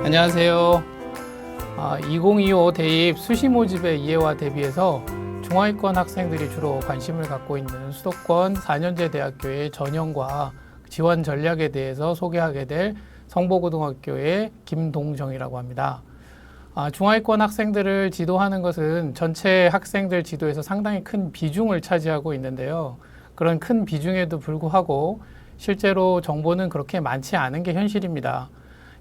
안녕하세요. 2025 대입 수시 모집의 이해와 대비해서 중하위권 학생들이 주로 관심을 갖고 있는 수도권 4년제 대학교의 전형과 지원 전략에 대해서 소개하게 될 성보고등학교의 김동정이라고 합니다. 중하위권 학생들을 지도하는 것은 전체 학생들 지도에서 상당히 큰 비중을 차지하고 있는데요. 그런 큰 비중에도 불구하고 실제로 정보는 그렇게 많지 않은 게 현실입니다.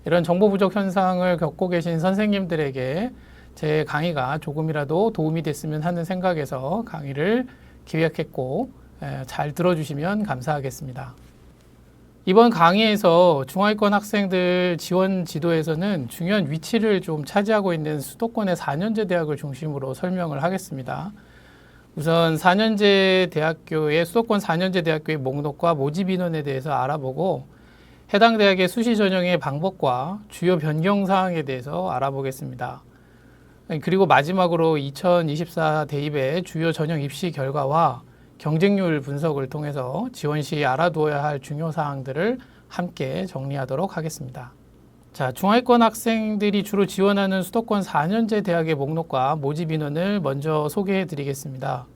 이런 정보 부족 현상을 겪고 계신 선생님들에게 제 강의가 조금이라도 도움이 됐으면 하는 생각에서 강의를 기획했고 잘 들어주시면 감사하겠습니다. 이번 강의에서 중하위권 학생들 지원 지도에서는 중요한 위치를 좀 차지하고 있는 수도권의 4년제 대학을 중심으로 설명을 하겠습니다. 우선 4년제 대학교의 수도권 4년제 대학교의 목록과 모집 인원에 대해서 알아보고 해당 대학의 수시 전형의 방법과 주요 변경 사항에 대해서 알아보겠습니다. 그리고 마지막으로 2024 대입의 주요 전형 입시 결과와 경쟁률 분석을 통해서 지원 시 알아두어야 할 중요 사항들을 함께 정리하도록 하겠습니다. 자, 중하위권 학생들이 주로 지원하는 수도권 4년제 대학의 목록과 모집 인원을 먼저 소개해 드리겠습니다.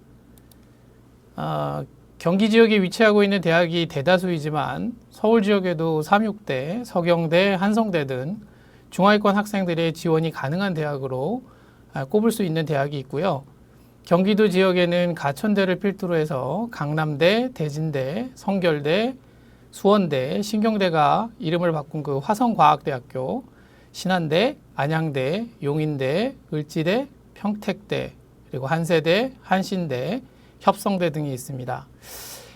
경기 지역에 위치하고 있는 대학이 대다수이지만 서울 지역에도 삼육대, 서경대, 한성대 등 중하위권 학생들의 지원이 가능한 대학으로 꼽을 수 있는 대학이 있고요. 경기도 지역에는 가천대를 필두로 해서 강남대, 대진대, 성결대, 수원대, 신경대가 이름을 바꾼 그 화성과학대학교, 신한대, 안양대, 용인대, 을지대, 평택대, 그리고 한세대, 한신대, 협성대 등이 있습니다.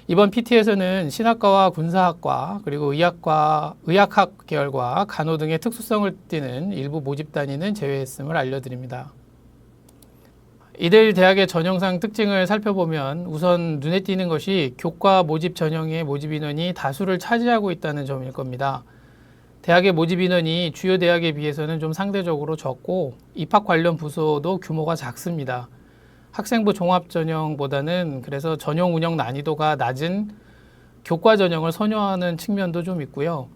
이번 PT에서는 신학과와 군사학과 그리고 의학학 계열과 간호 등의 특수성을 띠는 일부 모집단위는 제외했음을 알려드립니다. 이들 대학의 전형상 특징을 살펴보면 우선 눈에 띄는 것이 교과 모집 전형의 모집 인원이 다수를 차지하고 있다는 점일 겁니다. 대학의 모집 인원이 주요 대학에 비해서는 좀 상대적으로 적고 입학 관련 부서도 규모가 작습니다. 학생부 종합 전형보다는 그래서 전형 운영 난이도가 낮은 교과 전형을 선호하는 측면도 좀 있고요.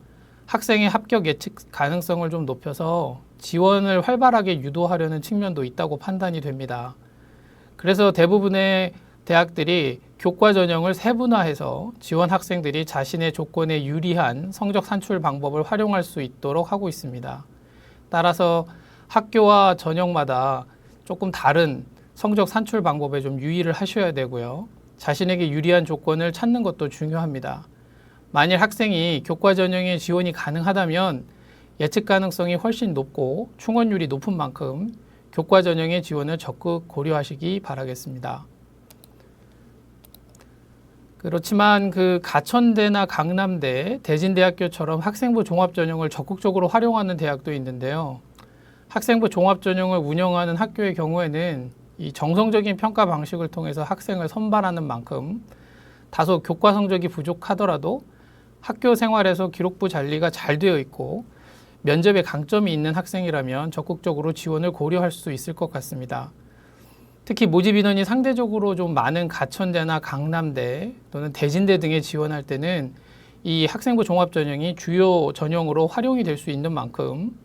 학생의 합격 예측 가능성을 좀 높여서 지원을 활발하게 유도하려는 측면도 있다고 판단이 됩니다. 그래서 대부분의 대학들이 교과 전형을 세분화해서 지원 학생들이 자신의 조건에 유리한 성적 산출 방법을 활용할 수 있도록 하고 있습니다. 따라서 학교와 전형마다 조금 다른 성적 산출 방법에 좀 유의를 하셔야 되고요. 자신에게 유리한 조건을 찾는 것도 중요합니다. 만일 학생이 교과 전형에 지원이 가능하다면 예측 가능성이 훨씬 높고 충원율이 높은 만큼 교과 전형의 지원을 적극 고려하시기 바라겠습니다. 그렇지만 그 가천대나 강남대, 대진대학교처럼 학생부 종합 전형을 적극적으로 활용하는 대학도 있는데요. 학생부 종합 전형을 운영하는 학교의 경우에는 이 정성적인 평가 방식을 통해서 학생을 선발하는 만큼 다소 교과 성적이 부족하더라도 학교 생활에서 기록부 관리가 잘 되어 있고 면접에 강점이 있는 학생이라면 적극적으로 지원을 고려할 수 있을 것 같습니다. 특히 모집 인원이 상대적으로 좀 많은 가천대나 강남대 또는 대진대 등에 지원할 때는 이 학생부 종합 전형이 주요 전형으로 활용이 될 수 있는 만큼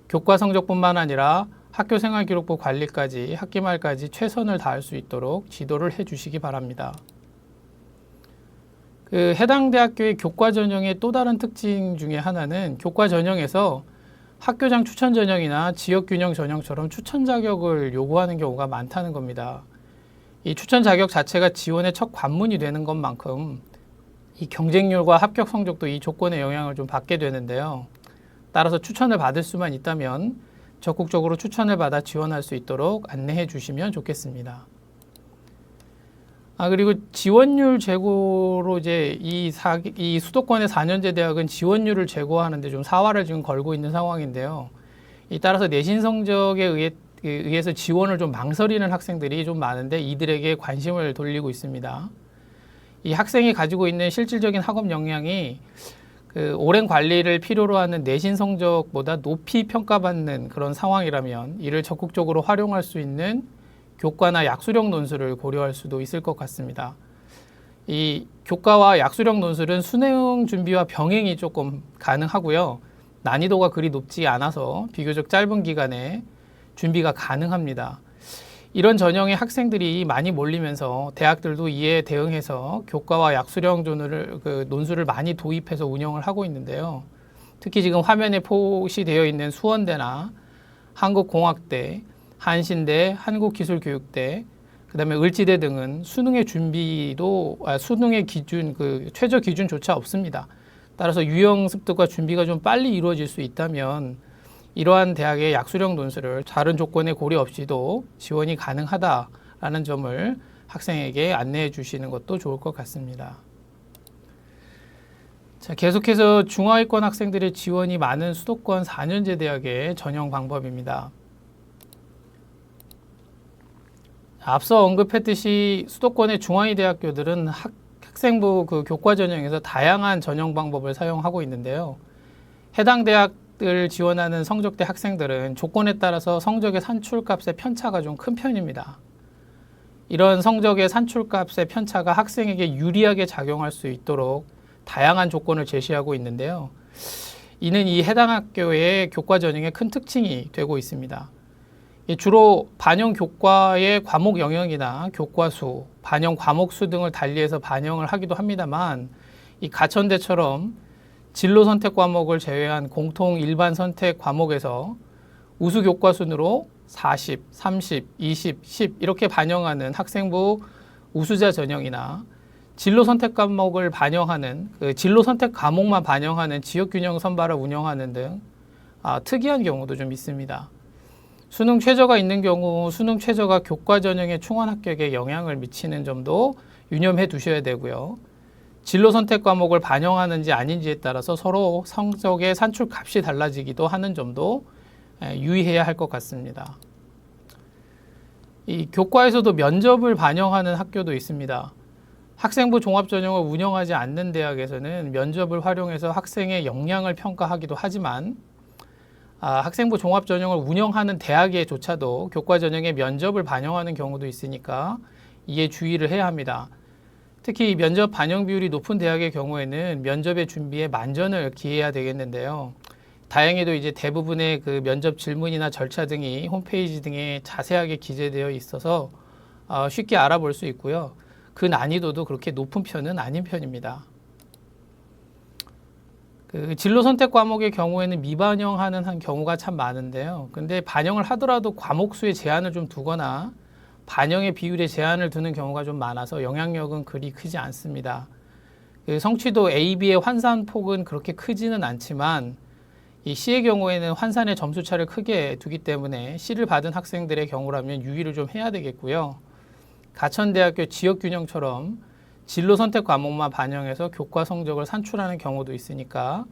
교과 성적뿐만 아니라 학교 생활 기록부 관리까지 학기 말까지 최선을 다할 수 있도록 지도를 해 주시기 바랍니다. 그 해당 대학교의 교과 전형의 또 다른 특징 중에 하나는 교과 전형에서 학교장 추천 전형이나 지역 균형 전형처럼 추천 자격을 요구하는 경우가 많다는 겁니다. 이 추천 자격 자체가 지원의 첫 관문이 되는 것만큼 이 경쟁률과 합격 성적도 이 조건의 영향을 좀 받게 되는데요. 따라서 추천을 받을 수만 있다면 적극적으로 추천을 받아 지원할 수 있도록 안내해 주시면 좋겠습니다. 그리고 지원율 제고로 이제 이 수도권의 4년제 대학은 지원율을 제고하는데 좀 사활을 지금 걸고 있는 상황인데요. 따라서 내신 성적에 의해서 지원을 좀 망설이는 학생들이 좀 많은데 이들에게 관심을 돌리고 있습니다. 이 학생이 가지고 있는 실질적인 학업 역량이 그 오랜 관리를 필요로 하는 내신 성적보다 높이 평가받는 그런 상황이라면 이를 적극적으로 활용할 수 있는 교과나 약수령 논술을 고려할 수도 있을 것 같습니다. 이 교과와 약수령 논술은 수능 준비와 병행이 조금 가능하고요. 난이도가 그리 높지 않아서 비교적 짧은 기간에 준비가 가능합니다. 이런 전형의 학생들이 많이 몰리면서 대학들도 이에 대응해서 교과와 약수령 논술을 많이 도입해서 운영을 하고 있는데요. 특히 지금 화면에 표시되어 있는 수원대나 한국공학대, 한신대, 한국기술교육대, 그다음에 을지대 등은 수능의 수능의 기준, 최저 기준조차 없습니다. 따라서 유형 습득과 준비가 좀 빨리 이루어질 수 있다면 이러한 대학의 약수령 논술을 다른 조건의 고려 없이도 지원이 가능하다라는 점을 학생에게 안내해 주시는 것도 좋을 것 같습니다. 자, 계속해서 중하위권 학생들의 지원이 많은 수도권 4년제 대학의 전형 방법입니다. 앞서 언급했듯이 수도권의 중하위 대학교들은 학생부 교과 전형에서 다양한 전형 방법을 사용하고 있는데요. 해당 대학을 지원하는 성적대 학생들은 조건에 따라서 성적의 산출값의 편차가 좀 큰 편입니다. 이런 성적의 산출값의 편차가 학생에게 유리하게 작용할 수 있도록 다양한 조건을 제시하고 있는데요. 이는 이 해당 학교의 교과 전형의 큰 특징이 되고 있습니다. 주로 반영 교과의 과목 영역이나 교과 수, 반영 과목 수 등을 달리해서 반영을 하기도 합니다만 이 가천대처럼 진로 선택 과목을 제외한 공통 일반 선택 과목에서 우수 교과 순으로 40, 30, 20, 10 이렇게 반영하는 학생부 우수자 전형이나 진로 선택 과목을 반영하는 진로 선택 과목만 반영하는 지역균형 선발을 운영하는 등 특이한 경우도 좀 있습니다. 수능 최저가 있는 경우 수능 최저가 교과 전형의 충원 합격에 영향을 미치는 점도 유념해 두셔야 되고요. 진로 선택 과목을 반영하는지 아닌지에 따라서 서로 성적의 산출 값이 달라지기도 하는 점도 유의해야 할 것 같습니다. 이 교과에서도 면접을 반영하는 학교도 있습니다. 학생부 종합전형을 운영하지 않는 대학에서는 면접을 활용해서 학생의 역량을 평가하기도 하지만 학생부 종합전형을 운영하는 대학에조차도 교과전형의 면접을 반영하는 경우도 있으니까 이에 주의를 해야 합니다. 특히 면접 반영 비율이 높은 대학의 경우에는 면접의 준비에 만전을 기해야 되겠는데요. 다행히도 이제 대부분의 면접 질문이나 절차 등이 홈페이지 등에 자세하게 기재되어 있어서 쉽게 알아볼 수 있고요. 그 난이도도 그렇게 높은 편은 아닌 편입니다. 진로 선택 과목의 경우에는 미반영하는 경우가 참 많은데요. 근데 반영을 하더라도 과목 수에 제한을 좀 두거나 반영의 비율에 제한을 두는 경우가 좀 많아서 영향력은 그리 크지 않습니다. 성취도 A, B의 환산폭은 그렇게 크지는 않지만 이 C의 경우에는 환산의 점수차를 크게 두기 때문에 C를 받은 학생들의 경우라면 유의를 좀 해야 되겠고요. 가천대학교 지역균형처럼 진로 선택 과목만 반영해서 교과 성적을 산출하는 경우도 있으니까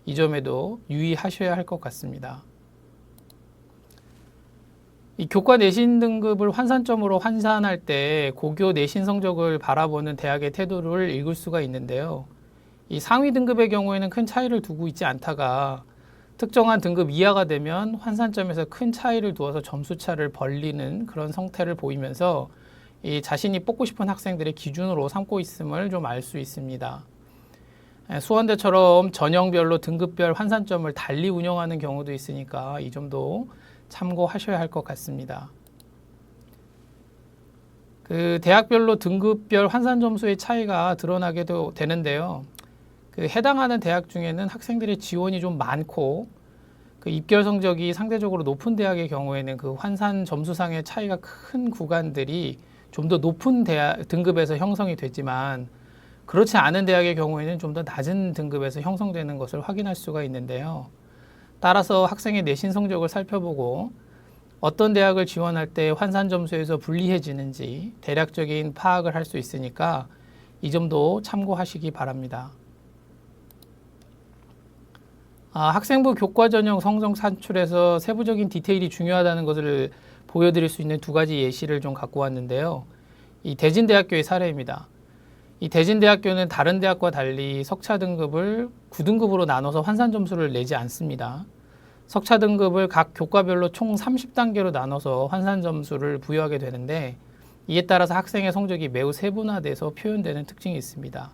이 점에도 유의하셔야 할 것 같습니다. 이 교과 내신 등급을 환산점으로 환산할 때 고교 내신 성적을 바라보는 대학의 태도를 읽을 수가 있는데요. 이 상위 등급의 경우에는 큰 차이를 두고 있지 않다가 특정한 등급 이하가 되면 환산점에서 큰 차이를 두어서 점수차를 벌리는 그런 성태를 보이면서 이 자신이 뽑고 싶은 학생들의 기준으로 삼고 있음을 좀 알 수 있습니다. 수원대처럼 전형별로 등급별 환산점을 달리 운영하는 경우도 있으니까 이 점도 참고하셔야 할 것 같습니다. 대학별로 등급별 환산 점수의 차이가 드러나게도 되는데요. 해당하는 대학 중에는 학생들의 지원이 좀 많고 입결 성적이 상대적으로 높은 대학의 경우에는 환산 점수상의 차이가 큰 구간들이 좀 더 높은 등급에서 형성이 되지만 그렇지 않은 대학의 경우에는 좀 더 낮은 등급에서 형성되는 것을 확인할 수가 있는데요. 따라서 학생의 내신 성적을 살펴보고 어떤 대학을 지원할 때 환산 점수에서 불리해지는지 대략적인 파악을 할 수 있으니까 이 점도 참고하시기 바랍니다. 학생부 교과 전형 성적 산출에서 세부적인 디테일이 중요하다는 것을 보여드릴 수 있는 두 가지 예시를 좀 갖고 왔는데요. 이 대진대학교의 사례입니다. 이 대진대학교는 다른 대학과 달리 석차 등급을 9등급으로 나눠서 환산 점수를 내지 않습니다. 석차 등급을 각 교과별로 총 30단계로 나눠서 환산 점수를 부여하게 되는데 이에 따라서 학생의 성적이 매우 세분화돼서 표현되는 특징이 있습니다.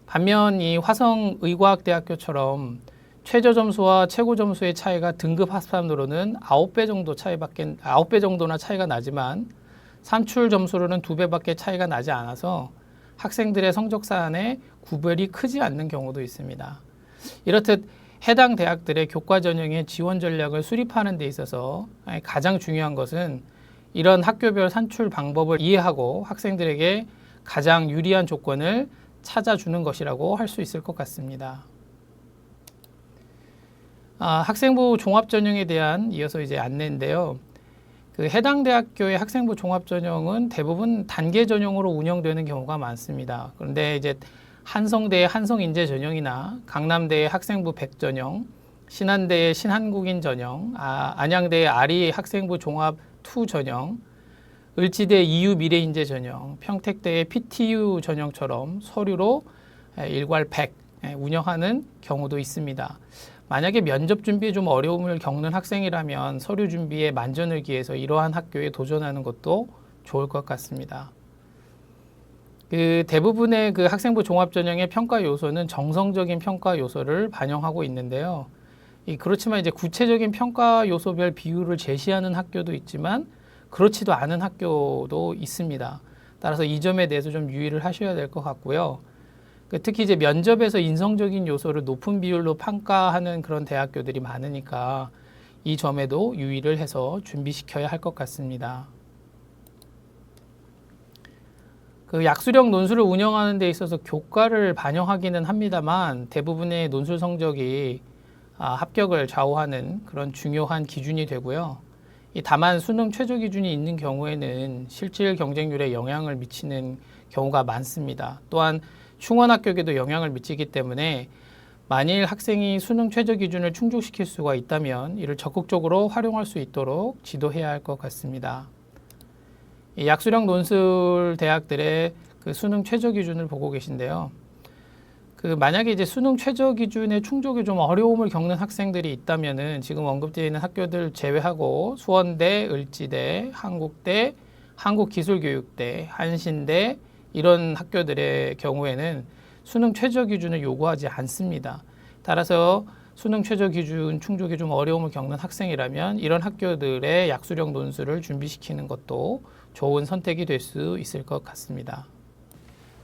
반면 이 화성의과학대학교처럼 최저 점수와 최고 점수의 차이가 등급 합산으로는 9배 정도나 차이가 나지만 산출 점수로는 2배밖에 차이가 나지 않아서 학생들의 성적 사안에 구별이 크지 않는 경우도 있습니다. 이렇듯 해당 대학들의 교과 전형의 지원 전략을 수립하는 데 있어서 가장 중요한 것은 이런 학교별 산출 방법을 이해하고 학생들에게 가장 유리한 조건을 찾아주는 것이라고 할 수 있을 것 같습니다. 학생부 종합전형에 대한 이어서 이제 안내인데요. 그 해당 대학교의 학생부 종합전형은 대부분 단계 전형으로 운영되는 경우가 많습니다. 그런데 이제 한성대의 한성인재전형이나 강남대의 학생부 100전형, 신한대의 신한국인 전형, 안양대의 아리 학생부 종합 2 전형, 을지대 EU 미래인재 전형, 평택대의 PTU 전형처럼 서류로 일괄 100 운영하는 경우도 있습니다. 만약에 면접 준비에 좀 어려움을 겪는 학생이라면 서류 준비에 만전을 기해서 이러한 학교에 도전하는 것도 좋을 것 같습니다. 그 대부분의 그 학생부 종합전형의 평가 요소는 정성적인 평가 요소를 반영하고 있는데요. 그렇지만 이제 구체적인 평가 요소별 비율을 제시하는 학교도 있지만 그렇지도 않은 학교도 있습니다. 따라서 이 점에 대해서 좀 유의를 하셔야 될 것 같고요. 특히 이제 면접에서 인성적인 요소를 높은 비율로 평가하는 그런 대학교들이 많으니까 이 점에도 유의를 해서 준비시켜야 할 것 같습니다. 그 약수령 논술을 운영하는 데 있어서 교과를 반영하기는 합니다만 대부분의 논술 성적이 합격을 좌우하는 그런 중요한 기준이 되고요. 다만 수능 최저 기준이 있는 경우에는 실질 경쟁률에 영향을 미치는 경우가 많습니다. 또한 충원 합격에도 영향을 미치기 때문에 만일 학생이 수능 최저 기준을 충족시킬 수가 있다면 이를 적극적으로 활용할 수 있도록 지도해야 할 것 같습니다. 약수령 논술 대학들의 그 수능 최저 기준을 보고 계신데요. 그 만약에 이제 수능 최저 기준의 충족에 좀 어려움을 겪는 학생들이 있다면은 지금 언급되어 있는 학교들 제외하고 수원대, 을지대, 한국대, 한국기술교육대, 한신대 이런 학교들의 경우에는 수능 최저 기준을 요구하지 않습니다. 따라서 수능 최저 기준 충족에 좀 어려움을 겪는 학생이라면 이런 학교들의 약수령 논술을 준비시키는 것도 좋은 선택이 될 수 있을 것 같습니다.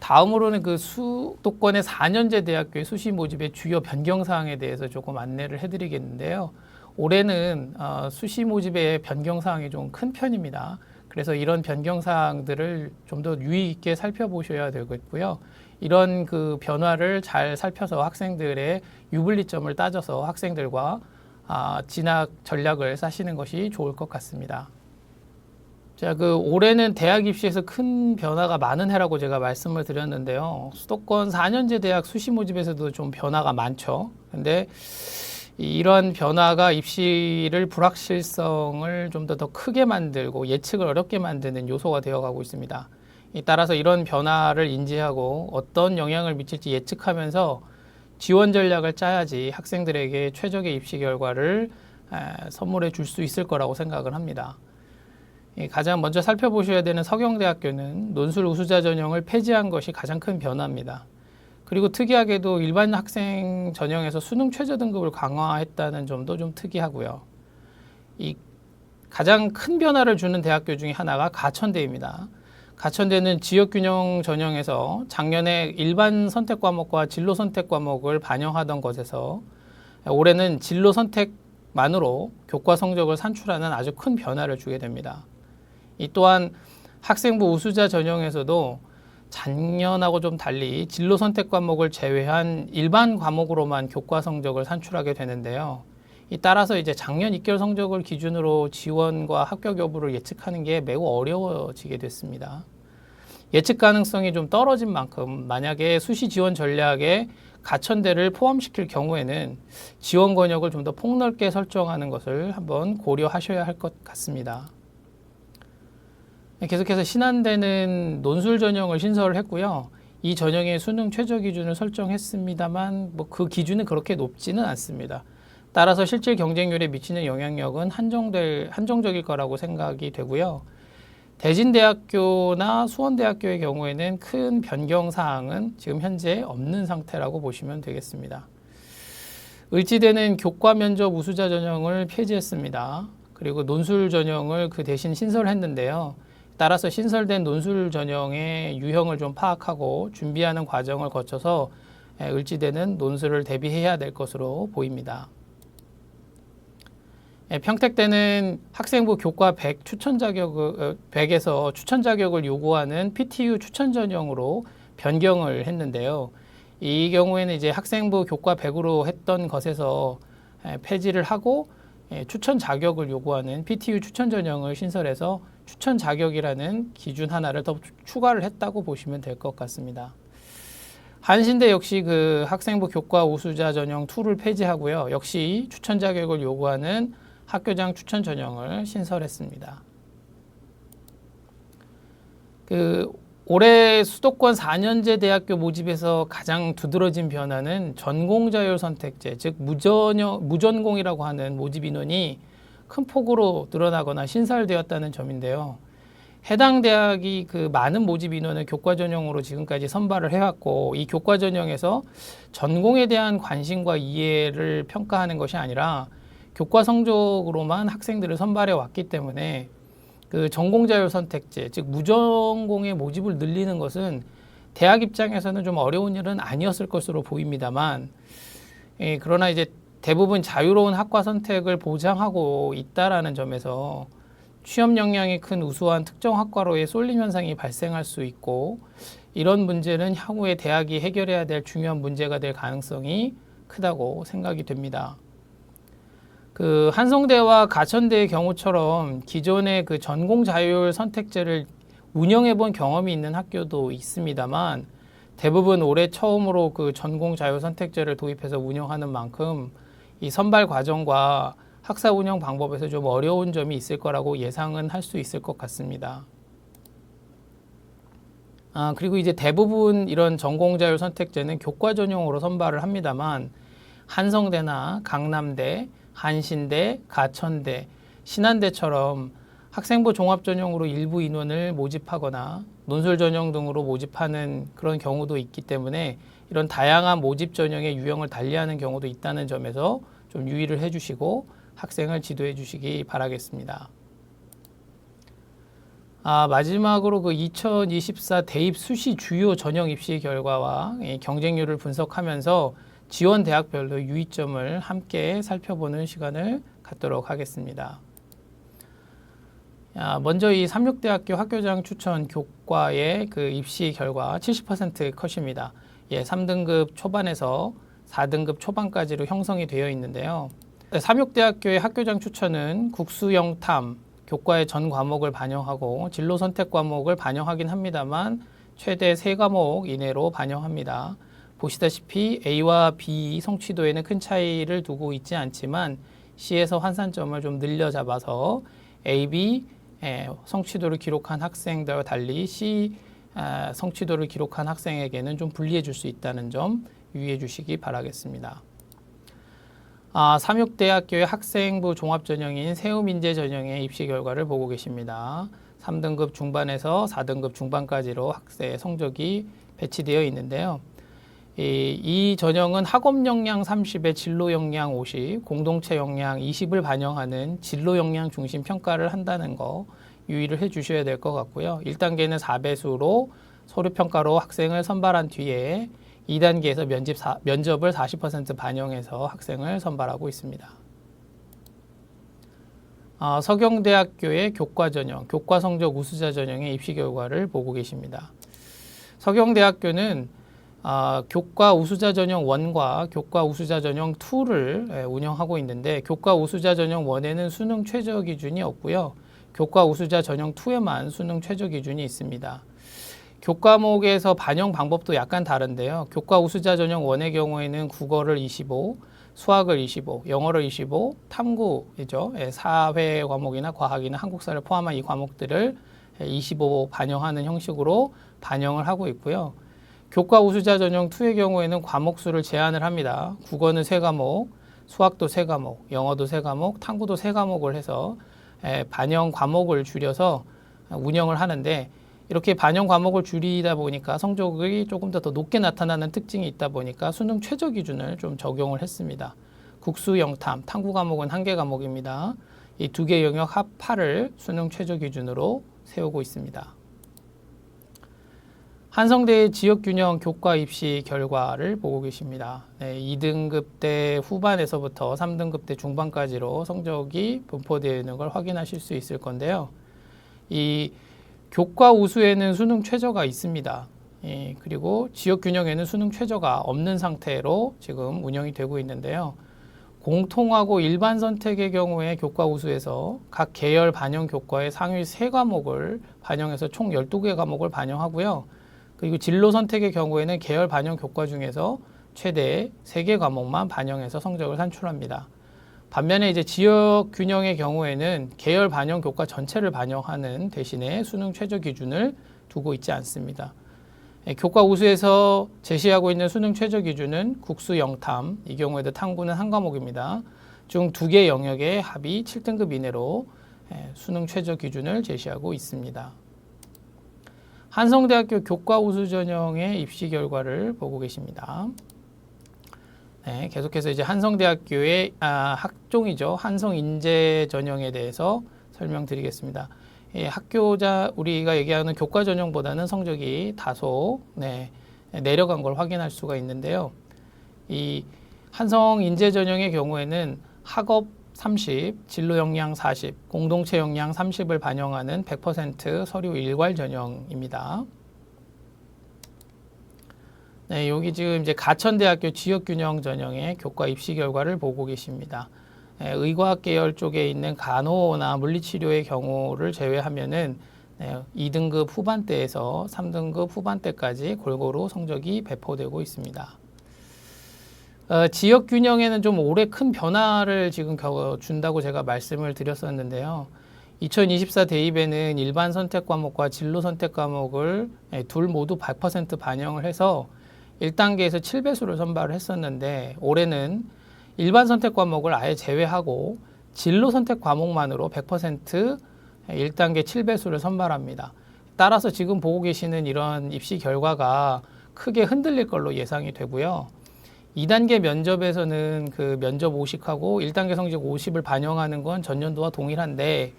다음으로는 그 수도권의 4년제 대학교의 수시 모집의 주요 변경 사항에 대해서 조금 안내를 해드리겠는데요. 올해는 수시 모집의 변경 사항이 좀 큰 편입니다. 그래서 이런 변경 사항들을 좀 더 유의 있게 살펴보셔야 되겠고요. 이런 그 변화를 잘 살펴서 학생들의 유불리점을 따져서 학생들과 진학 전략을 짜시는 것이 좋을 것 같습니다. 자, 그 올해는 대학 입시에서 큰 변화가 많은 해라고 제가 말씀을 드렸는데요. 수도권 4년제 대학 수시 모집에서도 좀 변화가 많죠. 근데 이러한 변화가 입시를 불확실성을 좀 더 크게 만들고 예측을 어렵게 만드는 요소가 되어가고 있습니다. 따라서 이런 변화를 인지하고 어떤 영향을 미칠지 예측하면서 지원 전략을 짜야지 학생들에게 최적의 입시 결과를 선물해 줄 수 있을 거라고 생각을 합니다. 가장 먼저 살펴보셔야 되는 서경대학교는 논술 우수자 전형을 폐지한 것이 가장 큰 변화입니다. 그리고 특이하게도 일반 학생 전형에서 수능 최저 등급을 강화했다는 점도 좀 특이하고요. 이 가장 큰 변화를 주는 대학교 중에 하나가 가천대입니다. 가천대는 지역균형 전형에서 작년에 일반 선택 과목과 진로 선택 과목을 반영하던 것에서 올해는 진로 선택만으로 교과 성적을 산출하는 아주 큰 변화를 주게 됩니다. 이 또한 학생부 우수자 전형에서도 작년하고 좀 달리 진로 선택 과목을 제외한 일반 과목으로만 교과 성적을 산출하게 되는데요. 따라서 이제 작년 입결 성적을 기준으로 지원과 합격 여부를 예측하는 게 매우 어려워지게 됐습니다. 예측 가능성이 좀 떨어진 만큼 만약에 수시 지원 전략에 가천대를 포함시킬 경우에는 지원 권역을 좀 더 폭넓게 설정하는 것을 한번 고려하셔야 할 것 같습니다. 계속해서 신한대는 논술 전형을 신설을 했고요. 이 전형의 수능 최저 기준을 설정했습니다만 그 기준은 그렇게 높지는 않습니다. 따라서 실질 경쟁률에 미치는 영향력은 한정적일 거라고 생각이 되고요. 대진대학교나 수원대학교의 경우에는 큰 변경 사항은 지금 현재 없는 상태라고 보시면 되겠습니다. 을지대는 교과 면접 우수자 전형을 폐지했습니다. 그리고 논술 전형을 그 대신 신설했는데요. 따라서 신설된 논술 전형의 유형을 좀 파악하고 준비하는 과정을 거쳐서 을지대는 논술을 대비해야 될 것으로 보입니다. 평택대는 학생부 교과 100 추천 자격 100에서 추천 자격을 요구하는 PTU 추천 전형으로 변경을 했는데요. 이 경우에는 이제 학생부 교과 100으로 했던 것에서 폐지를 하고 추천 자격을 요구하는 PTU 추천 전형을 신설해서 추천 자격이라는 기준 하나를 더 추가를 했다고 보시면 될 것 같습니다. 한신대 역시 그 학생부 교과 우수자 전형 2를 폐지하고요. 역시 추천 자격을 요구하는 학교장 추천 전형을 신설했습니다. 올해 수도권 4년제 대학교 모집에서 가장 두드러진 변화는 전공자율 선택제, 즉 무전공이라고 하는 모집 인원이 큰 폭으로 늘어나거나 신설되었다는 점인데요. 해당 대학이 그 많은 모집 인원을 교과 전형으로 지금까지 선발을 해왔고, 이 교과 전형에서 전공에 대한 관심과 이해를 평가하는 것이 아니라 교과 성적으로만 학생들을 선발해 왔기 때문에 그 전공자율 선택제, 즉 무전공의 모집을 늘리는 것은 대학 입장에서는 좀 어려운 일은 아니었을 것으로 보입니다만, 그러나 이제 대부분 자유로운 학과 선택을 보장하고 있다라는 점에서 취업 역량이 큰 우수한 특정 학과로의 쏠림 현상이 발생할 수 있고, 이런 문제는 향후에 대학이 해결해야 될 중요한 문제가 될 가능성이 크다고 생각이 됩니다. 그 한성대와 가천대의 경우처럼 기존의 그 전공 자율 선택제를 운영해 본 경험이 있는 학교도 있습니다만, 대부분 올해 처음으로 그 전공 자율 선택제를 도입해서 운영하는 만큼 이 선발 과정과 학사 운영 방법에서 좀 어려운 점이 있을 거라고 예상은 할 수 있을 것 같습니다. 그리고 이제 대부분 이런 전공 자율 선택제는 교과 전형으로 선발을 합니다만, 한성대나 강남대, 한신대, 가천대, 신한대처럼 학생부 종합 전형으로 일부 인원을 모집하거나 논술 전형 등으로 모집하는 그런 경우도 있기 때문에 이런 다양한 모집 전형의 유형을 달리하는 경우도 있다는 점에서 좀 유의를 해주시고 학생을 지도해 주시기 바라겠습니다. 마지막으로 그 2024 대입 수시 주요 전형 입시 결과와 경쟁률을 분석하면서 지원 대학별로 유의점을 함께 살펴보는 시간을 갖도록 하겠습니다. 먼저 이 삼육대학교 학교장 추천 교과의 그 입시 결과 70% 컷입니다. 3등급 초반에서 4등급 초반까지로 형성이 되어 있는데요. 삼육대학교의 학교장 추천은 국수영탐 교과의 전 과목을 반영하고 진로 선택 과목을 반영하긴 합니다만 최대 3과목 이내로 반영합니다. 보시다시피 A와 B 성취도에는 큰 차이를 두고 있지 않지만 C에서 환산점을 좀 늘려 잡아서 A, B 성취도를 기록한 학생들과 달리 C 성취도를 기록한 학생에게는 좀 분리해 줄 수 있다는 점 유의해 주시기 바라겠습니다. 삼육대학교의 학생부 종합전형인 세우민재 전형의 입시 결과를 보고 계십니다. 3등급 중반에서 4등급 중반까지로 학생 성적이 배치되어 있는데요. 이 전형은 학업 역량 30에 진로 역량 50, 공동체 역량 20을 반영하는 진로 역량 중심 평가를 한다는 거 유의를 해 주셔야 될 것 같고요. 1단계는 4배수로 서류 평가로 학생을 선발한 뒤에 2단계에서 면접을 40% 반영해서 학생을 선발하고 있습니다. 서경대학교의 교과 전형, 교과 성적 우수자 전형의 입시 결과를 보고 계십니다. 서경대학교는 교과 우수자 전형 1과 교과 우수자 전형 2를 운영하고 있는데, 교과 우수자 전형 1에는 수능 최저 기준이 없고요. 교과 우수자 전형 2에만 수능 최저 기준이 있습니다. 교과목에서 반영 방법도 약간 다른데요. 교과 우수자 전형 1의 경우에는 국어를 25, 수학을 25, 영어를 25, 탐구이죠. 사회 과목이나 과학이나 한국사를 포함한 이 과목들을 25 반영하는 형식으로 반영을 하고 있고요. 교과 우수자 전형 2의 경우에는 과목 수를 제한을 합니다. 국어는 3과목, 수학도 3과목, 영어도 3과목, 탐구도 3과목을 해서 반영 과목을 줄여서 운영을 하는데, 이렇게 반영 과목을 줄이다 보니까 성적이 조금 더 높게 나타나는 특징이 있다 보니까 수능 최저 기준을 좀 적용을 했습니다. 국수 영탐, 탐구 과목은 1개 과목입니다. 이 2개 영역 합 8을 수능 최저 기준으로 세우고 있습니다. 한성대의 지역균형 교과 입시 결과를 보고 계십니다. 2등급 때 후반에서부터 3등급 때 중반까지로 성적이 분포되어 있는 걸 확인하실 수 있을 건데요. 이 교과 우수에는 수능 최저가 있습니다. 그리고 지역균형에는 수능 최저가 없는 상태로 지금 운영이 되고 있는데요. 공통하고 일반 선택의 경우에 교과 우수에서 각 계열 반영 교과의 상위 3과목을 반영해서 총 12개 과목을 반영하고요. 그리고 진로 선택의 경우에는 계열 반영 교과 중에서 최대 3개 과목만 반영해서 성적을 산출합니다. 반면에 이제 지역 균형의 경우에는 계열 반영 교과 전체를 반영하는 대신에 수능 최저 기준을 두고 있지 않습니다. 교과 우수에서 제시하고 있는 수능 최저 기준은 국수 영탐, 이 경우에도 탐구는 1과목입니다. 중 2개 영역의 합이 7등급 이내로 수능 최저 기준을 제시하고 있습니다. 한성대학교 교과 우수 전형의 입시 결과를 보고 계십니다. 계속해서 이제 한성대학교의 학종이죠. 한성인재 전형에 대해서 설명드리겠습니다. 학교자 우리가 얘기하는 교과 전형보다는 성적이 다소 내려간 걸 확인할 수가 있는데요. 이 한성인재 전형의 경우에는 학업 30, 진로 역량 40, 공동체 역량 30을 반영하는 100% 서류 일괄 전형입니다. 여기 지금 이제 가천대학교 지역균형 전형의 교과 입시 결과를 보고 계십니다. 의과학 계열 쪽에 있는 간호나 물리치료의 경우를 제외하면은 2등급 후반대에서 3등급 후반대까지 골고루 성적이 배포되고 있습니다. 지역 균형에는 좀 올해 큰 변화를 지금 준다고 제가 말씀을 드렸었는데요. 2024 대입에는 일반 선택 과목과 진로 선택 과목을 둘 모두 100% 반영을 해서 1단계에서 7배수를 선발을 했었는데 올해는 일반 선택 과목을 아예 제외하고 진로 선택 과목만으로 100% 1단계 7배수를 선발합니다. 따라서 지금 보고 계시는 이런 입시 결과가 크게 흔들릴 걸로 예상이 되고요. 2단계 면접에서는 그 면접 50하고 1단계 성적 50을 반영하는 건 전년도와 동일한데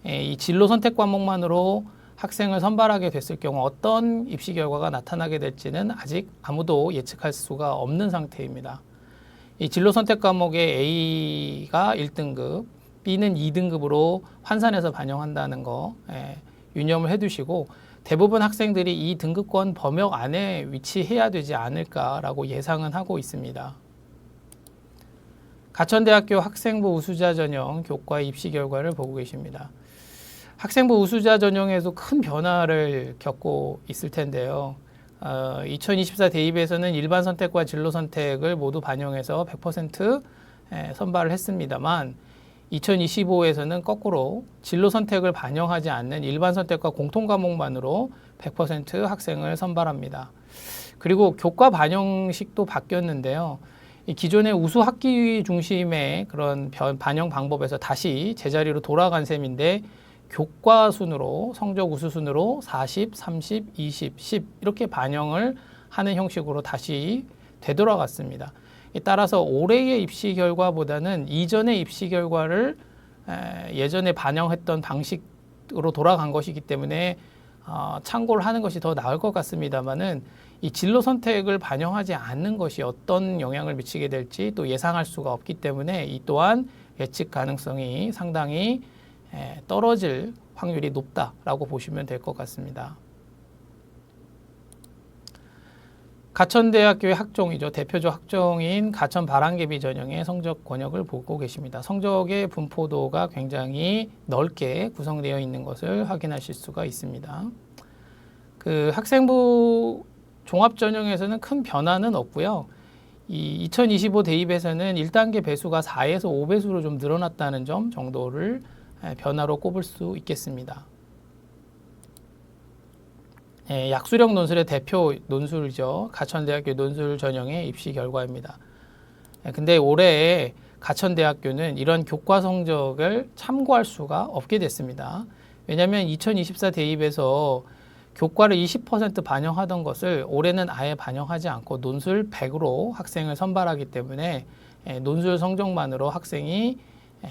이 진로 선택 과목만으로 학생을 선발하게 됐을 경우 어떤 입시 결과가 나타나게 될지는 아직 아무도 예측할 수가 없는 상태입니다. 이 진로 선택 과목의 A가 1등급, B는 2등급으로 환산해서 반영한다는 거 유념을 해두시고 대부분 학생들이 이 등급권 범역 안에 위치해야 되지 않을까라고 예상은 하고 있습니다. 가천대학교 학생부 우수자 전형 교과 입시 결과를 보고 계십니다. 학생부 우수자 전형에서 큰 변화를 겪고 있을 텐데요. 2024 대입에서는 일반 선택과 진로 선택을 모두 반영해서 100% 선발을 했습니다만 2025에서는 거꾸로 진로 선택을 반영하지 않는 일반 선택과 공통 과목만으로 100% 학생을 선발합니다. 그리고 교과 반영식도 바뀌었는데요. 이 기존의 우수 학기 중심의 그런 반영 방법에서 다시 제자리로 돌아간 셈인데 교과 순으로 성적 우수 순으로 40, 30, 20, 10 이렇게 반영을 하는 형식으로 다시 되돌아갔습니다. 따라서 올해의 입시 결과보다는 이전의 입시 결과를 예전에 반영했던 방식으로 돌아간 것이기 때문에 참고를 하는 것이 더 나을 것 같습니다만은 이 진로 선택을 반영하지 않는 것이 어떤 영향을 미치게 될지 또 예상할 수가 없기 때문에 이 또한 예측 가능성이 상당히 떨어질 확률이 높다라고 보시면 될 것 같습니다. 가천대학교의 학종이죠. 대표적 학종인 가천 바람개비 전형의 성적 권역을 보고 계십니다. 성적의 분포도가 굉장히 넓게 구성되어 있는 것을 확인하실 수가 있습니다. 그 학생부 종합 전형에서는 큰 변화는 없고요. 이 2025 대입에서는 1단계 배수가 4에서 5배수로 좀 늘어났다는 점 정도를 변화로 꼽을 수 있겠습니다. 약수령 논술의 대표 논술이죠. 가천대학교 논술 전형의 입시 결과입니다. 근데 올해 가천대학교는 이런 교과 성적을 참고할 수가 없게 됐습니다. 왜냐하면 2024 대입에서 교과를 20% 반영하던 것을 올해는 아예 반영하지 않고 논술 100으로 학생을 선발하기 때문에 논술 성적만으로 학생이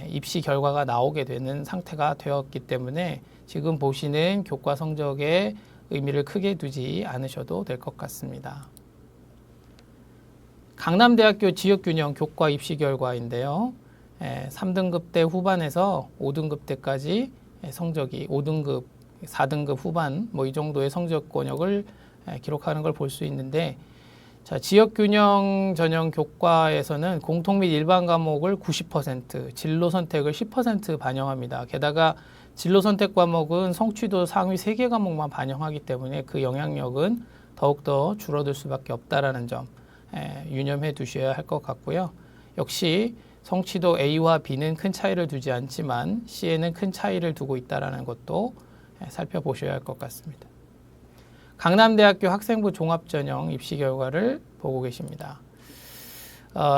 입시 결과가 나오게 되는 상태가 되었기 때문에 지금 보시는 교과 성적에 의미를 크게 두지 않으셔도 될 것 같습니다. 강남대학교 지역균형 교과 입시 결과인데요. 3등급 대 후반에서 5등급 때까지 성적이 5등급, 4등급 후반 뭐 이 정도의 성적 권역을 기록하는 걸 볼 수 있는데, 자, 지역균형 전형 교과에서는 공통 및 일반 과목을 90%, 진로 선택을 10% 반영합니다. 게다가 진로 선택 과목은 성취도 상위 3개 과목만 반영하기 때문에 그 영향력은 더욱더 줄어들 수밖에 없다라는 점 유념해 두셔야 할 것 같고요. 역시 성취도 A와 B는 큰 차이를 두지 않지만 C에는 큰 차이를 두고 있다는 것도 살펴보셔야 할 것 같습니다. 강남대학교 학생부 종합전형 입시 결과를 보고 계십니다.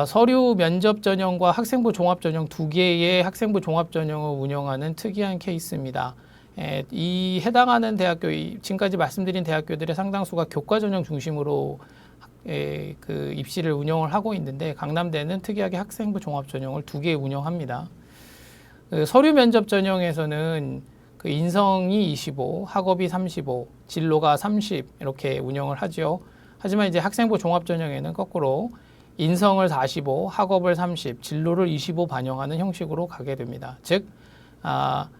서류 면접 전형과 학생부 종합전형 두 개의 학생부 종합전형을 운영하는 특이한 케이스입니다. 이 해당하는 대학교, 지금까지 말씀드린 대학교들의 상당수가 교과전형 중심으로 그 입시를 운영을 하고 있는데, 강남대는 특이하게 학생부 종합전형을 두 개 운영합니다. 서류 면접 전형에서는 그 인성이 25, 학업이 35, 진로가 30 이렇게 운영을 하죠. 하지만 이제 학생부 종합 전형에는 거꾸로 인성을 45, 학업을 30, 진로를 25 반영하는 형식으로 가게 됩니다. 즉,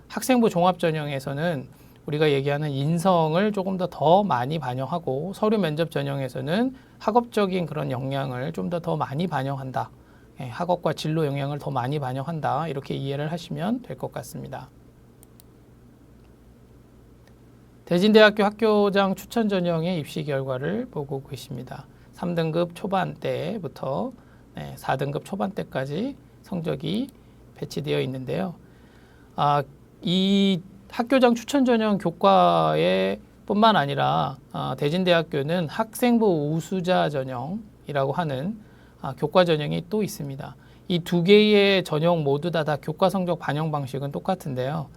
학생부 종합 전형에서는 우리가 얘기하는 인성을 조금 더 많이 반영하고, 서류 면접 전형에서는 학업적인 그런 영향을 좀 더 많이 반영한다. 학업과 진로 영향을 더 많이 반영한다. 이렇게 이해를 하시면 될 것 같습니다. 대진대학교 학교장 추천 전형의 입시 결과를 보고 계십니다. 3등급 초반대부터 4등급 초반대까지 성적이 배치되어 있는데요. 이 학교장 추천 전형 교과에 뿐만 아니라 대진대학교는 학생부 우수자 전형이라고 하는 교과 전형이 또 있습니다. 이 두 개의 전형 모두 다 교과 성적 반영 방식은 똑같은데요.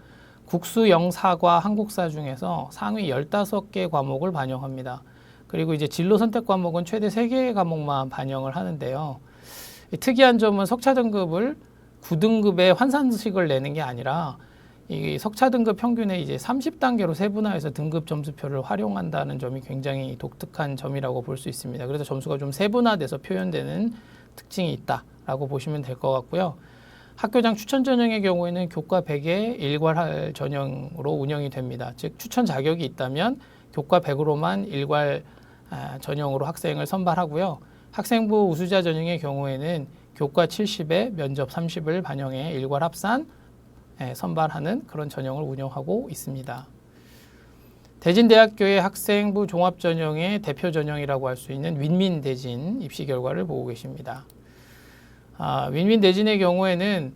국수 영사과 한국사 중에서 상위 15개 과목을 반영합니다. 그리고 이제 진로 선택 과목은 최대 3개의 과목만 반영을 하는데요. 특이한 점은 석차 등급을 9등급의 환산식을 내는 게 아니라 이 석차 등급 평균의 이제 30단계로 세분화해서 등급 점수표를 활용한다는 점이 굉장히 독특한 점이라고 볼 수 있습니다. 그래서 점수가 좀 세분화돼서 표현되는 특징이 있다라고 보시면 될 것 같고요. 학교장 추천 전형의 경우에는 교과 100에 일괄할 전형으로 운영이 됩니다. 즉, 추천 자격이 있다면 교과 100으로만 일괄 전형으로 학생을 선발하고요. 학생부 우수자 전형의 경우에는 교과 70에 면접 30을 반영해 일괄 합산 선발하는 그런 전형을 운영하고 있습니다. 대진대학교의 학생부 종합전형의 대표 전형이라고 할 수 있는 윈윈대진 입시 결과를 보고 계십니다. 윈윈대진의 경우에는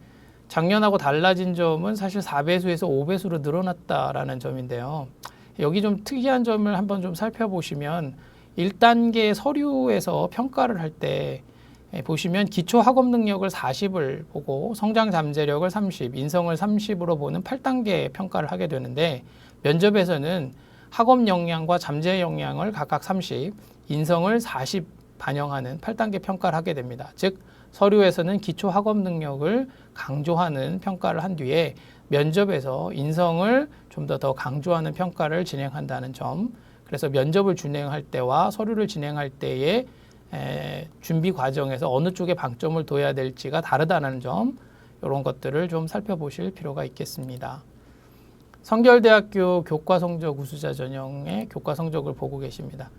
작년하고 달라진 점은 사실 4배수에서 5배수로 늘어났다라는 점인데요. 여기 좀 특이한 점을 한번 좀 살펴보시면 1단계 서류에서 평가를 할 때 보시면 기초 학업 능력을 40을 보고 성장 잠재력을 30, 인성을 30으로 보는 8단계 평가를 하게 되는데, 면접에서는 학업 역량과 잠재 역량을 각각 30, 인성을 40 반영하는 8단계 평가를 하게 됩니다. 즉, 서류에서는 기초 학업 능력을 강조하는 평가를 한 뒤에 면접에서 인성을 좀 더 강조하는 평가를 진행한다는 점. 그래서 면접을 진행할 때와 서류를 진행할 때의 준비 과정에서 어느 쪽에 방점을 둬야 될지가 다르다는 점, 이런 것들을 좀 살펴보실 필요가 있겠습니다. 성결대학교 교과 성적 우수자 전형의 교과 성적을 보고 계십니다.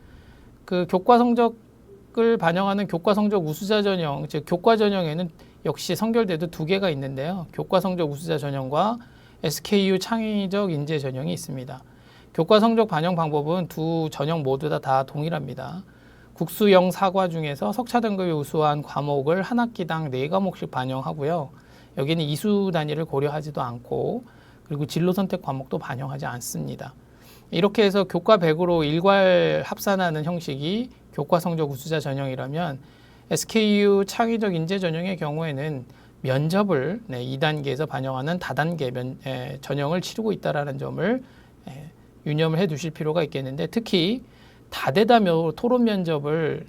그 교과 성적을 반영하는 교과 성적 우수자 전형, 즉 교과 전형에는 역시 성결대도 두 개가 있는데요. 교과 성적 우수자 전형과 SKU 창의적 인재 전형이 있습니다. 교과 성적 반영 방법은 두 전형 모두 다 동일합니다. 국수형 사과 중에서 석차 등급이 우수한 과목을 한 학기당 4과목씩 반영하고요. 여기는 이수 단위를 고려하지도 않고, 그리고 진로 선택 과목도 반영하지 않습니다. 이렇게 해서 교과 100으로 일괄 합산하는 형식이 교과 성적 우수자 전형이라면, SKU 창의적 인재 전형의 경우에는 면접을 2단계에서 반영하는 다단계 전형을 치르고 있다는 점을 유념을 해 두실 필요가 있겠는데, 특히 다대다 토론 면접을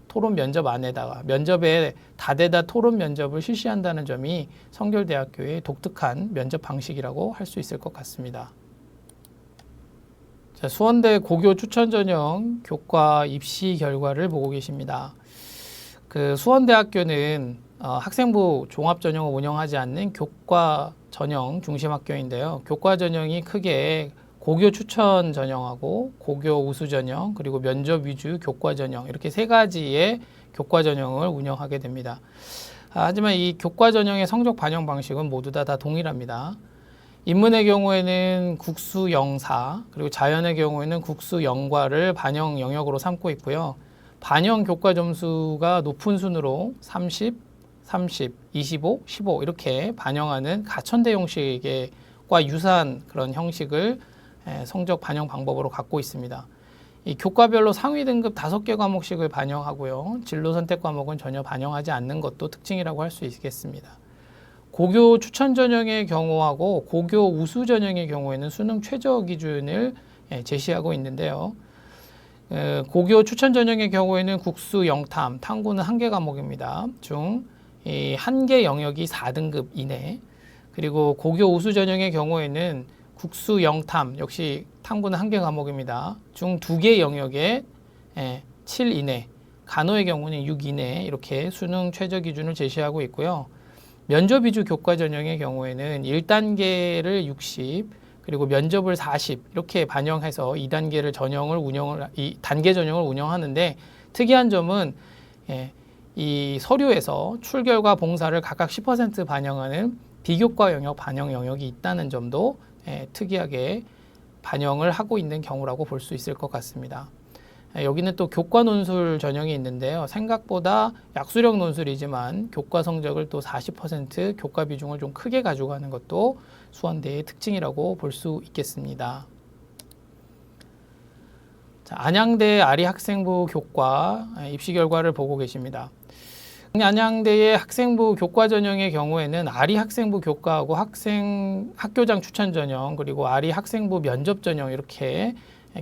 토론 면접 안에다가 면접에 다대다 토론 면접을 실시한다는 점이 성결대학교의 독특한 면접 방식이라고 할 수 있을 것 같습니다. 자, 수원대 고교 추천 전형 교과 입시 결과를 보고 계십니다. 그 수원대학교는 학생부 종합 전형을 운영하지 않는 교과 전형 중심 학교인데요. 교과 전형이 크게 고교 추천 전형하고 고교 우수 전형 그리고 면접 위주 교과 전형 이렇게 세 가지의 교과 전형을 운영하게 됩니다. 하지만 이 교과 전형의 성적 반영 방식은 모두 다 동일합니다. 인문의 경우에는 국수 영사 그리고 자연의 경우에는 국수 영과를 반영 영역으로 삼고 있고요. 반영 교과 점수가 높은 순으로 30, 30, 25, 15 이렇게 반영하는 가천대 형식과 유사한 그런 형식을 성적 반영 방법으로 갖고 있습니다. 이 교과별로 상위 등급 5개 과목씩을 반영하고요. 진로 선택 과목은 전혀 반영하지 않는 것도 특징이라고 할 수 있겠습니다. 고교 추천 전형의 경우하고 고교 우수 전형의 경우에는 수능 최저 기준을 제시하고 있는데요. 고교 추천 전형의 경우에는 국수, 영탐, 탐구는 1개 과목입니다. 중 1개 영역이 4등급 이내. 그리고 고교 우수 전형의 경우에는 국수, 영탐 역시 탐구는 1개 과목입니다. 중 2개 영역에 7 이내, 간호의 경우는 6 이내 이렇게 수능 최저 기준을 제시하고 있고요. 면접 위주 교과 전형의 경우에는 1단계를 60, 그리고 면접을 40 이렇게 반영해서 2단계를 단계 전형을 운영하는데 특이한 점은 이 서류에서 출결과 봉사를 각각 10% 반영하는 비교과 영역 반영 영역이 있다는 점도 특이하게 반영을 하고 있는 경우라고 볼 수 있을 것 같습니다. 여기는 또 교과 논술 전형이 있는데요. 생각보다 약수력 논술이지만 교과 성적을 또 40% 교과 비중을 좀 크게 가져가는 것도 수원대의 특징이라고 볼 수 있겠습니다. 자, 안양대 아리 학생부 교과 입시 결과를 보고 계십니다. 안양대의 학생부 교과 전형의 경우에는 아리 학생부 교과하고 학교장 추천 전형 그리고 아리 학생부 면접 전형 이렇게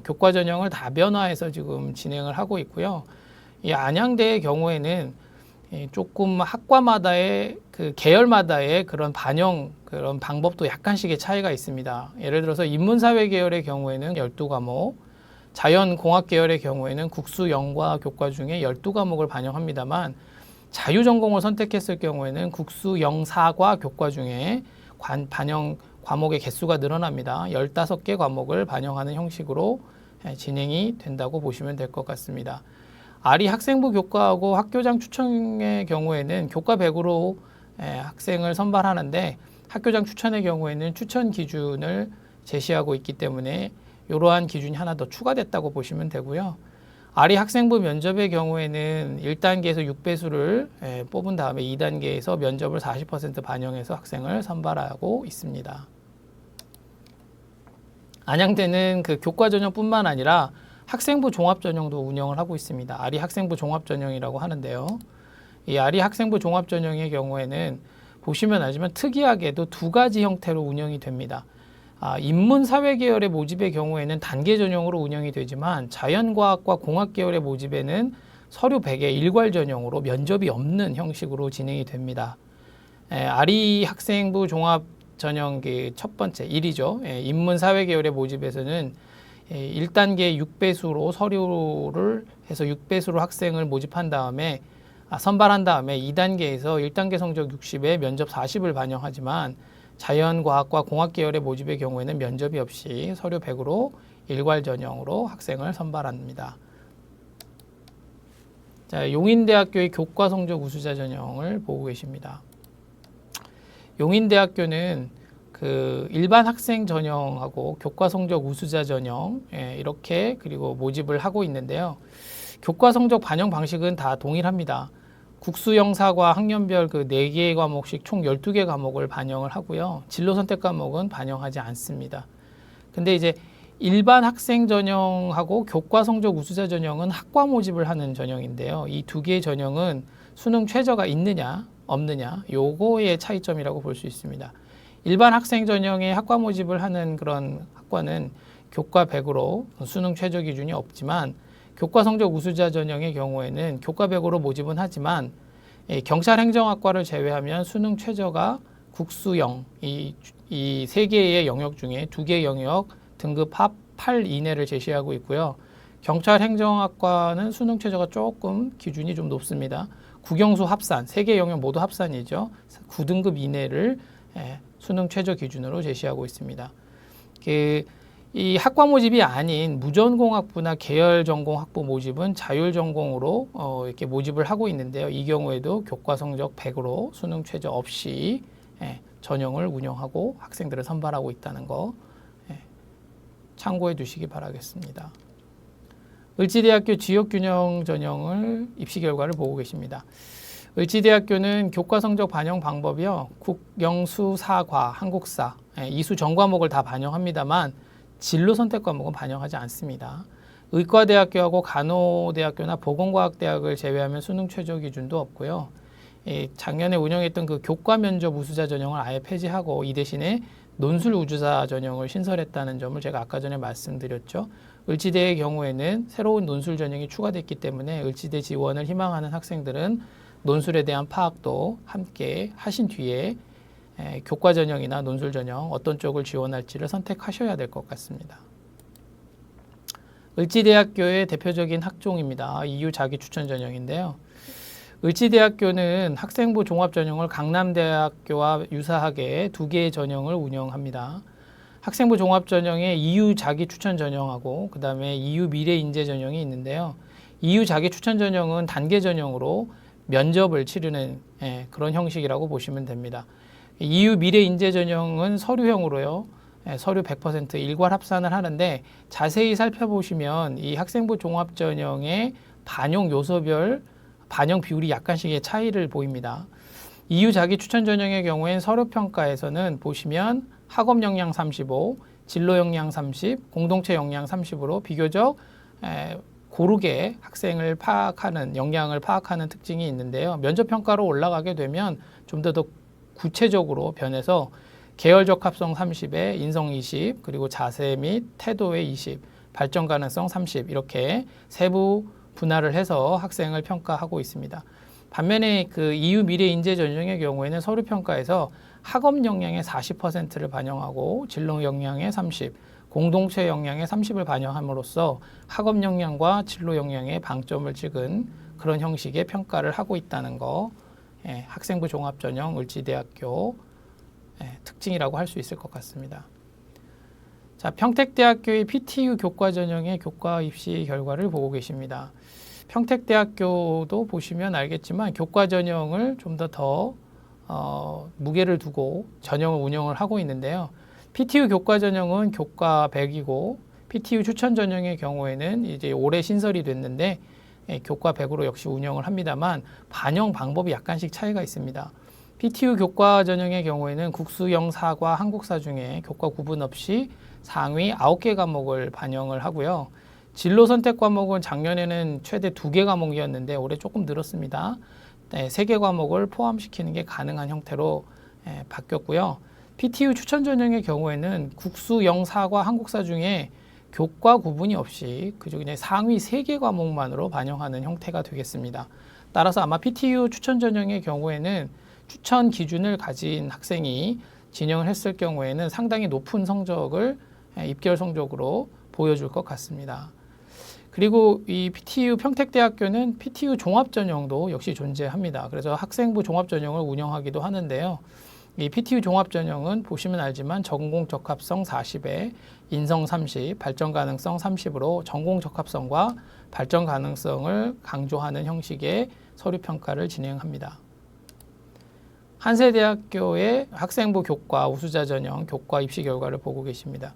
교과 전형을 다변화해서 지금 진행을 하고 있고요. 이 안양대의 경우에는 조금 학과마다의 그 계열마다의 그런 반영 그런 방법도 약간씩의 차이가 있습니다. 예를 들어서 인문사회 계열의 경우에는 12과목, 자연공학 계열의 경우에는 국수 영과 교과 중에 12과목을 반영합니다만 자유전공을 선택했을 경우에는 국수 영사과 교과 중에 반영 과목의 개수가 늘어납니다. 15개 과목을 반영하는 형식으로 진행이 된다고 보시면 될 것 같습니다. 아리 학생부 교과하고 학교장 추천의 경우에는 교과 100으로 학생을 선발하는데 학교장 추천의 경우에는 추천 기준을 제시하고 있기 때문에 이러한 기준이 하나 더 추가됐다고 보시면 되고요. 아리 학생부 면접의 경우에는 1단계에서 6배수를 뽑은 다음에 2단계에서 면접을 40% 반영해서 학생을 선발하고 있습니다. 안양대는 그 교과 전형뿐만 아니라 학생부 종합 전형도 운영을 하고 있습니다. 아리 학생부 종합 전형이라고 하는데요. 이 아리 학생부 종합 전형의 경우에는 보시면 알지만 특이하게도 2가지 형태로 운영이 됩니다. 인문사회 계열의 모집의 경우에는 단계 전형으로 운영이 되지만 자연과학과 공학 계열의 모집에는 서류 100의 일괄 전형으로 면접이 없는 형식으로 진행이 됩니다. 아리 학생부 종합 전형 첫 번째 1이죠. 인문사회 계열의 모집에서는 1단계 6배수로 서류를 해서 6배수로 학생을 모집한 다음에 선발한 다음에 2단계에서 1단계 성적 60에 면접 40을 반영하지만 자연과학과 공학 계열의 모집의 경우에는 면접이 없이 서류 100으로 일괄 전형으로 학생을 선발합니다. 자, 용인대학교의 교과 성적 우수자 전형을 보고 계십니다. 용인대학교는 그 일반 학생 전형하고 교과 성적 우수자 전형 이렇게 그리고 모집을 하고 있는데요. 교과 성적 반영 방식은 다 동일합니다. 국수 영사과 학년별 그 4개의 과목씩 총 12개 과목을 반영을 하고요. 진로 선택 과목은 반영하지 않습니다. 근데 이제 일반 학생 전형하고 교과 성적 우수자 전형은 학과 모집을 하는 전형인데요. 이 2개의 전형은 수능 최저가 있느냐 없느냐 요거의 차이점이라고 볼 수 있습니다. 일반 학생 전형의 학과 모집을 하는 그런 학과는 교과 100으로 수능 최저 기준이 없지만 교과 성적 우수자 전형의 경우에는 교과 100으로 모집은 하지만 경찰 행정학과를 제외하면 수능 최저가 국수형 이 세 개의 영역 중에 2개 영역 등급 합 8 이내를 제시하고 있고요. 경찰 행정학과는 수능 최저가 조금 기준이 좀 높습니다. 국영수 합산, 3개 영역 모두 합산이죠. 9등급 이내를 수능 최저 기준으로 제시하고 있습니다. 이 학과 모집이 아닌 무전공학부나 계열 전공 학부 모집은 자율 전공으로 이렇게 모집을 하고 있는데요. 이 경우에도 교과 성적 100으로 수능 최저 없이 전형을 운영하고 학생들을 선발하고 있다는 거 참고해 두시기 바라겠습니다. 을지대학교 지역균형 전형을 입시 결과를 보고 계십니다. 을지대학교는 교과 성적 반영 방법이요. 국영수, 사과, 한국사, 이수 전 과목을 다 반영합니다만 진로 선택 과목은 반영하지 않습니다. 의과대학교하고 간호대학교나 보건과학대학을 제외하면 수능 최저 기준도 없고요. 작년에 운영했던 그 교과 면접 우수자 전형을 아예 폐지하고 이 대신에 논술 우수자 전형을 신설했다는 점을 제가 아까 전에 말씀드렸죠. 을지대의 경우에는 새로운 논술 전형이 추가됐기 때문에 을지대 지원을 희망하는 학생들은 논술에 대한 파악도 함께 하신 뒤에 교과 전형이나 논술 전형 어떤 쪽을 지원할지를 선택하셔야 될 것 같습니다. 을지대학교의 대표적인 학종입니다. EU 자기 추천 전형인데요. 을지대학교는 학생부 종합전형을 강남대학교와 유사하게 2개의 전형을 운영합니다. 학생부 종합전형에 EU 자기 추천 전형하고 그 다음에 EU 미래인재 전형이 있는데요. EU 자기 추천 전형은 단계 전형으로 면접을 치르는 그런 형식이라고 보시면 됩니다. EU 미래인재 전형은 서류형으로요. 서류 100% 일괄 합산을 하는데 자세히 살펴보시면 이 학생부 종합전형의 반영 요소별 반영 비율이 약간씩의 차이를 보입니다. EU 자기 추천 전형의 경우엔 서류 평가에서는 보시면 학업 역량 35, 진로 역량 30, 공동체 역량 30으로 비교적 고르게 학생을 파악하는 역량을 파악하는 특징이 있는데요. 면접 평가로 올라가게 되면 좀 더 구체적으로 변해서 계열 적합성 30에 인성 20, 그리고 자세 및 태도에 20, 발전 가능성 30 이렇게 세부 분할을 해서 학생을 평가하고 있습니다. 반면에 그 EU 미래 인재 전형의 경우에는 서류 평가에서 학업 역량의 40%를 반영하고 진로 역량의 30, 공동체 역량의 30을 반영함으로써 학업 역량과 진로 역량의 방점을 찍은 그런 형식의 평가를 하고 있다는 거, 학생부 종합전형 을지대학교 특징이라고 할 수 있을 것 같습니다. 자, 평택대학교의 PTU 교과 전형의 교과 입시 결과를 보고 계십니다. 평택대학교도 보시면 알겠지만 교과 전형을 좀 더 무게를 두고 전형을 운영을 하고 있는데요. PTU 교과 전형은 교과 100이고 PTU 추천 전형의 경우에는 이제 올해 신설이 됐는데 교과 100으로 역시 운영을 합니다만 반영 방법이 약간씩 차이가 있습니다. PTU 교과 전형의 경우에는 국수형 사과, 한국사 중에 교과 구분 없이 상위 9개 과목을 반영을 하고요. 진로 선택 과목은 작년에는 최대 2개 과목이었는데 올해 조금 늘었습니다. 3개 과목을 포함시키는 게 가능한 형태로 바뀌었고요. PTU 추천 전형의 경우에는 국수형 사과, 한국사 중에 교과 구분이 없이 그저 그냥 상위 3개 과목만으로 반영하는 형태가 되겠습니다. 따라서 아마 PTU 추천 전형의 경우에는 추천 기준을 가진 학생이 진영을 했을 경우에는 상당히 높은 성적을 입결 성적으로 보여줄 것 같습니다. 그리고 이 PTU 평택대학교는 PTU 종합전형도 역시 존재합니다. 그래서 학생부 종합전형을 운영하기도 하는데요. 이 PTU 종합전형은 보시면 알지만 전공 적합성 40에 인성 30, 발전 가능성 30으로 전공 적합성과 발전 가능성을 강조하는 형식의 서류 평가를 진행합니다. 한세대학교의 학생부 교과 우수자 전형 교과 입시 결과를 보고 계십니다.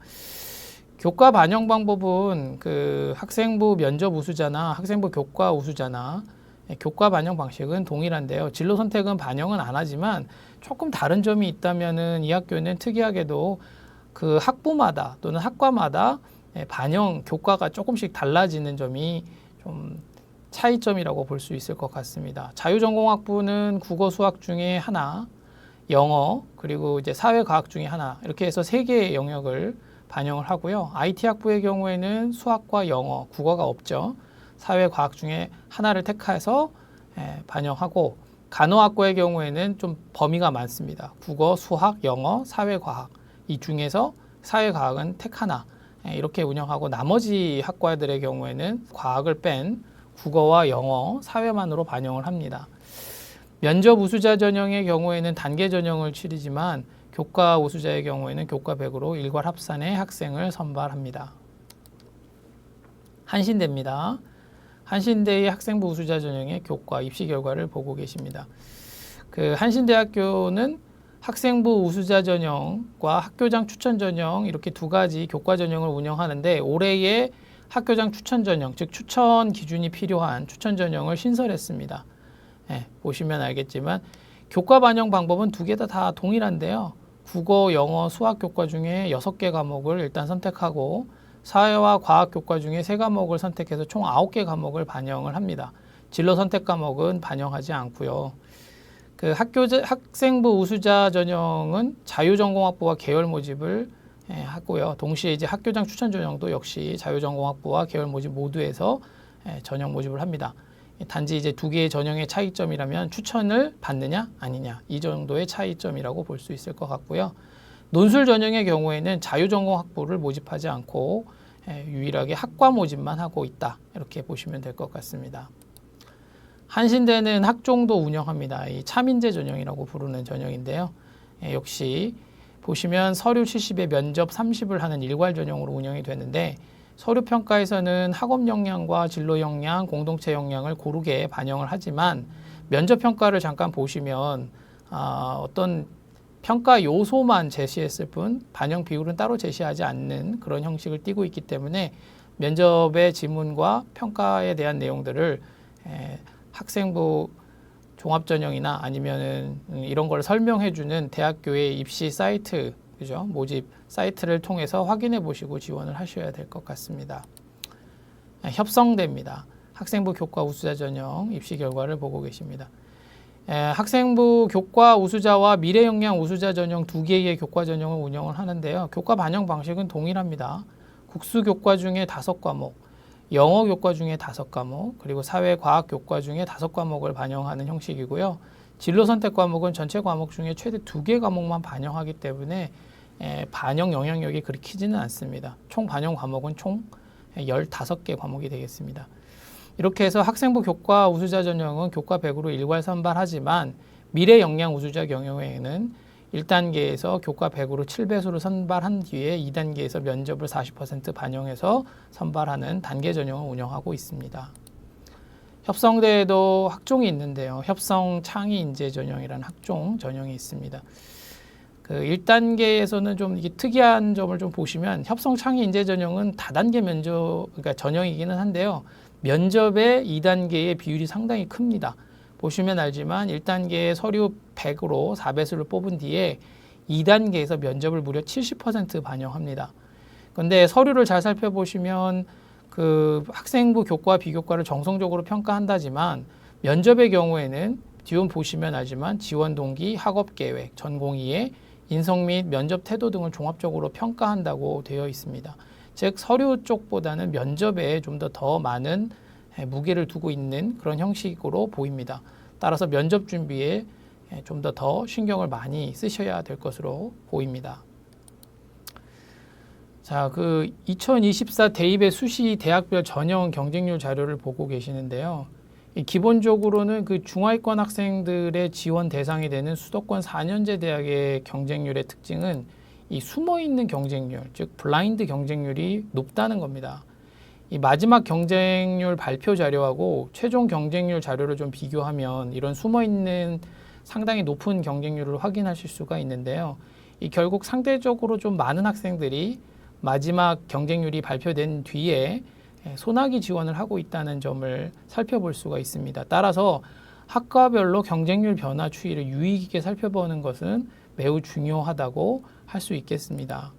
교과 반영 방법은 그 학생부 면접 우수자나 학생부 교과 우수자나 교과 반영 방식은 동일한데요. 진로 선택은 반영은 안 하지만 조금 다른 점이 있다면은 이 학교는 특이하게도 그 학부마다 또는 학과마다 반영 교과가 조금씩 달라지는 점이 좀 차이점이라고 볼 수 있을 것 같습니다. 자유전공학부는 국어 수학 중에 하나, 영어 그리고 이제 사회과학 중에 하나 이렇게 해서 3개의 영역을 반영을 하고요. IT 학부의 경우에는 수학과 영어, 국어가 없죠. 사회과학 중에 하나를 택해서 반영하고, 간호학과의 경우에는 좀 범위가 많습니다. 국어, 수학, 영어, 사회과학, 이 중에서 사회과학은 택 하나 이렇게 운영하고, 나머지 학과들의 경우에는 과학을 뺀 국어와 영어, 사회만으로 반영을 합니다. 면접 우수자 전형의 경우에는 단계 전형을 치르지만 교과 우수자의 경우에는 교과 100으로 일괄 합산의 학생을 선발합니다. 한신대입니다. 한신대의 학생부 우수자 전형의 교과 입시 결과를 보고 계십니다. 그 한신대학교는 학생부 우수자 전형과 학교장 추천 전형 이렇게 두 가지 교과 전형을 운영하는데, 올해의 학교장 추천 전형, 즉 추천 기준이 필요한 추천 전형을 신설했습니다. 보시면 알겠지만 교과 반영 방법은 두 개 다 동일한데요. 국어, 영어, 수학 교과 중에 6개 과목을 일단 선택하고, 사회와 과학 교과 중에 3과목을 선택해서 총 9개 과목을 반영을 합니다. 진로 선택 과목은 반영하지 않고요. 그 학생부 우수자 전형은 자유전공학부와 계열 모집을 하고요. 동시에 이제 학교장 추천 전형도 역시 자유전공학부와 계열 모집 모두에서 전형 모집을 합니다. 단지 이제 두 개의 전형의 차이점이라면 추천을 받느냐 아니냐, 이 정도의 차이점이라고 볼 수 있을 것 같고요. 논술 전형의 경우에는 자유전공학부를 모집하지 않고 유일하게 학과 모집만 하고 있다, 이렇게 보시면 될 것 같습니다. 한신대는 학종도 운영합니다. 이 차민재 전형이라고 부르는 전형인데요. 역시 보시면 서류 70에 면접 30을 하는 일괄 전형으로 운영이 되는데, 서류 평가에서는 학업 역량과 진로 역량, 공동체 역량을 고르게 반영을 하지만, 면접 평가를 잠깐 보시면 어떤 평가 요소만 제시했을 뿐 반영 비율은 따로 제시하지 않는 그런 형식을 띠고 있기 때문에, 면접의 지문과 평가에 대한 내용들을 학생부 종합전형이나 아니면은 이런 걸 설명해주는 대학교의 입시 사이트, 그죠? 모집 사이트를 통해서 확인해 보시고 지원을 하셔야 될 것 같습니다. 협성대입니다. 학생부 교과 우수자 전형 입시 결과를 보고 계십니다. 학생부 교과 우수자와 미래 역량 우수자 전형 두 개의 교과 전형을 운영을 하는데요. 교과 반영 방식은 동일합니다. 국수 교과 중에 5과목, 영어 교과 중에 5과목, 그리고 사회 과학 교과 중에 5과목을 반영하는 형식이고요. 진로 선택 과목은 전체 과목 중에 최대 2개 과목만 반영하기 때문에 반영 영향력이 그리 크지는 않습니다. 총 반영 과목은 총 15개 과목이 되겠습니다. 이렇게 해서 학생부 교과 우수자 전형은 교과 100으로 일괄 선발하지만, 미래 역량 우수자 경우에는 1단계에서 교과 100으로 7배수를 선발한 뒤에 2단계에서 면접을 40% 반영해서 선발하는 단계 전형을 운영하고 있습니다. 협성대에도 학종이 있는데요. 협성 창의 인재 전형이라는 학종 전형이 있습니다. 그 1단계에서는 좀 이게 특이한 점을 좀 보시면, 협성 창의 인재 전형은 다단계 면접, 그러니까 전형이기는 한데요. 면접의 2단계의 비율이 상당히 큽니다. 보시면 알지만 1단계에 서류 100으로 4배수를 뽑은 뒤에 2단계에서 면접을 무려 70% 반영합니다. 그런데 서류를 잘 살펴보시면 그 학생부 교과 비교과를 정성적으로 평가한다지만, 면접의 경우에는 뒤원 보시면 알지만 지원 동기, 학업 계획, 전공 이해, 인성 및 면접 태도 등을 종합적으로 평가한다고 되어 있습니다. 즉 서류 쪽보다는 면접에 좀 더 많은 무게를 두고 있는 그런 형식으로 보입니다. 따라서 면접 준비에 좀 더 신경을 많이 쓰셔야 될 것으로 보입니다. 자, 그 2024 대입의 수시 대학별 전형 경쟁률 자료를 보고 계시는데요. 기본적으로는 그 중하위권 학생들의 지원 대상이 되는 수도권 4년제 대학의 경쟁률의 특징은 이 숨어있는 경쟁률, 즉 블라인드 경쟁률이 높다는 겁니다. 이 마지막 경쟁률 발표 자료하고 최종 경쟁률 자료를 좀 비교하면 이런 숨어있는 상당히 높은 경쟁률을 확인하실 수가 있는데요. 이 결국 상대적으로 좀 많은 학생들이 마지막 경쟁률이 발표된 뒤에 소나기 지원을 하고 있다는 점을 살펴볼 수가 있습니다. 따라서 학과별로 경쟁률 변화 추이를 유의 깊게 살펴보는 것은 매우 중요하다고 할 수 있겠습니다.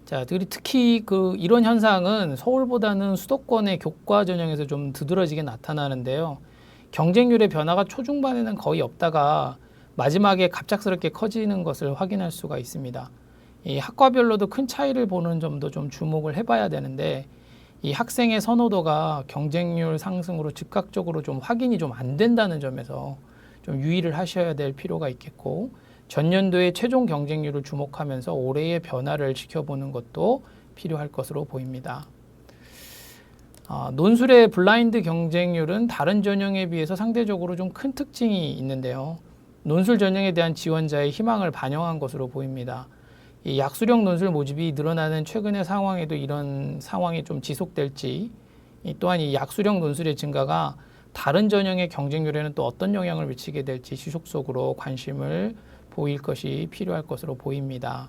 자, 특히 이런 현상은 서울보다는 수도권의 교과 전형에서 좀 두드러지게 나타나는데요. 경쟁률의 변화가 초중반에는 거의 없다가 마지막에 갑작스럽게 커지는 것을 확인할 수가 있습니다. 이 학과별로도 큰 차이를 보는 점도 좀 주목을 해봐야 되는데, 이 학생의 선호도가 경쟁률 상승으로 즉각적으로 좀 확인이 좀 안 된다는 점에서 좀 유의를 하셔야 될 필요가 있겠고, 전년도의 최종 경쟁률을 주목하면서 올해의 변화를 지켜보는 것도 필요할 것으로 보입니다. 논술의 블라인드 경쟁률은 다른 전형에 비해서 상대적으로 좀 큰 특징이 있는데요. 논술 전형에 대한 지원자의 희망을 반영한 것으로 보입니다. 이 약수령 논술 모집이 늘어나는 최근의 상황에도 이런 상황이 좀 지속될지, 또한 이 약수령 논술의 증가가 다른 전형의 경쟁률에는 또 어떤 영향을 미치게 될지 지속적으로 관심을 보일 것이 필요할 것으로 보입니다.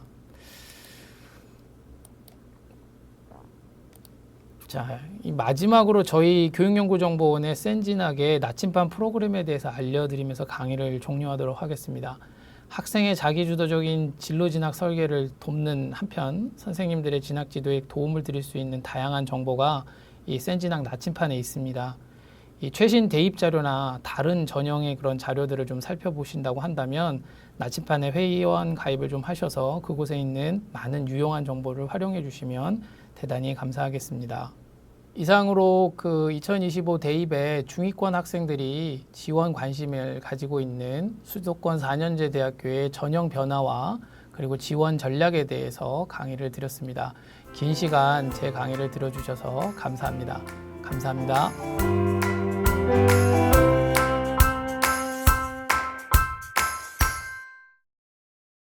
자, 이 마지막으로 저희 교육연구정보원의 센진학의 나침반 프로그램에 대해서 알려드리면서 강의를 종료하도록 하겠습니다. 학생의 자기주도적인 진로진학 설계를 돕는 한편 선생님들의 진학 지도에 도움을 드릴 수 있는 다양한 정보가 이 센진학 나침판에 있습니다. 이 최신 대입 자료나 다른 전형의 그런 자료들을 좀 살펴보신다고 한다면 나침판에 회원 가입을 좀 하셔서 그곳에 있는 많은 유용한 정보를 활용해 주시면 대단히 감사하겠습니다. 이상으로 2025 대입에 중위권 학생들이 지원 관심을 가지고 있는 수도권 4년제 대학교의 전형 변화와 그리고 지원 전략에 대해서 강의를 드렸습니다. 긴 시간 제 강의를 들어주셔서 감사합니다. 감사합니다.